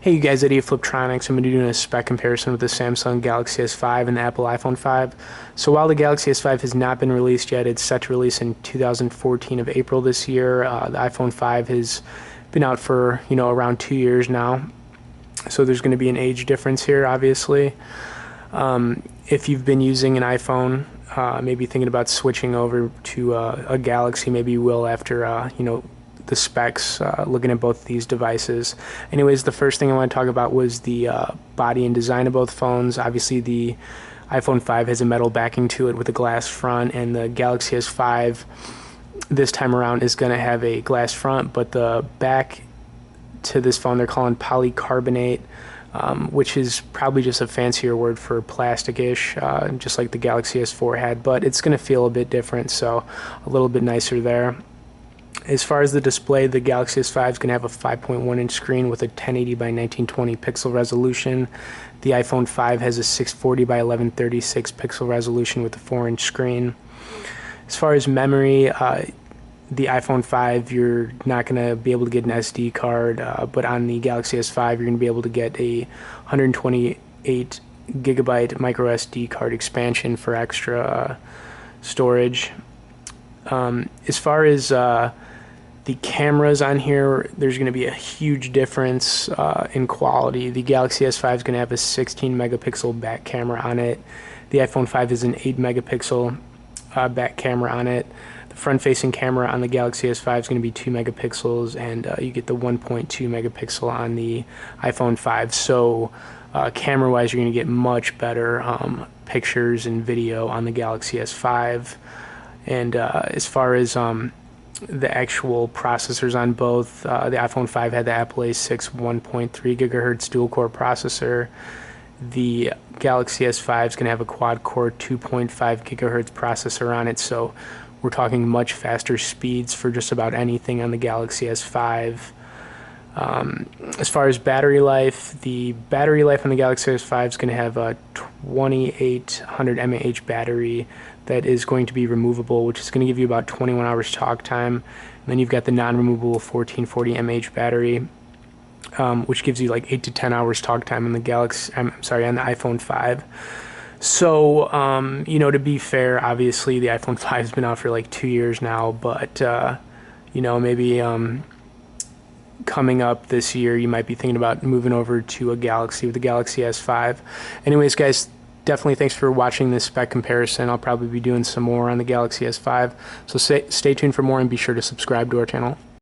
Hey you guys, Eddie of Fliptronics. I'm going to be doing a spec comparison with the Samsung Galaxy S5 and the Apple iPhone 5. So while the Galaxy S5 has not been released yet, it's set to release in 2014 of April this year. The iPhone 5 has been out for, around 2 years now. So there's going to be an age difference here, obviously. If you've been using an iPhone, maybe thinking about switching over to a Galaxy, maybe you will after, the specs, looking at both these devices. Anyways, the first thing I want to talk about was the body and design of both phones. Obviously, the iPhone 5 has a metal backing to it with a glass front, and the Galaxy S5 this time around is going to have a glass front, but the back to this phone they're calling polycarbonate, which is probably just a fancier word for plastic-ish, just like the Galaxy S4 had, but it's going to feel a bit different, so a little bit nicer there. As far as the display, the Galaxy S5 is going to have a 5.1-inch screen with a 1080 by 1920 pixel resolution. The iPhone 5 has a 640 by 1136 pixel resolution with a 4-inch screen. As far as memory, the iPhone 5, you're not going to be able to get an SD card, but on the Galaxy S5, you're going to be able to get a 128 gigabyte micro SD card expansion for extra storage. As far as the cameras on here, there's going to be a huge difference in quality. The Galaxy S5 is going to have a 16 megapixel back camera on it. The iPhone 5 is an 8 megapixel back camera on it. The front-facing camera on the Galaxy S5 is going to be 2 megapixels, and you get the 1.2 megapixel on the iPhone 5. So camera-wise, you're going to get much better pictures and video on the Galaxy S5. And as far as the actual processors on both, the iPhone 5 had the Apple A6 1.3 gigahertz dual-core processor. The Galaxy S5 is going to have a quad-core 2.5 gigahertz processor on it, so we're talking much faster speeds for just about anything on the Galaxy S5. As far as battery life, the battery life on the Galaxy S5 is going to have a 2800 mAh battery that is going to be removable, which is going to give you about 21 hours talk time. And then you've got the non-removable 1440 mAh battery, which gives you like 8 to 10 hours talk time on the on the iPhone 5. So, to be fair, obviously the iPhone 5 has been out for like 2 years now, but, maybe coming up this year, you might be thinking about moving over to a Galaxy with the Galaxy S5. Anyways, guys, definitely thanks for watching this spec comparison. I'll probably be doing some more on the Galaxy S5, so stay tuned for more and be sure to subscribe to our channel.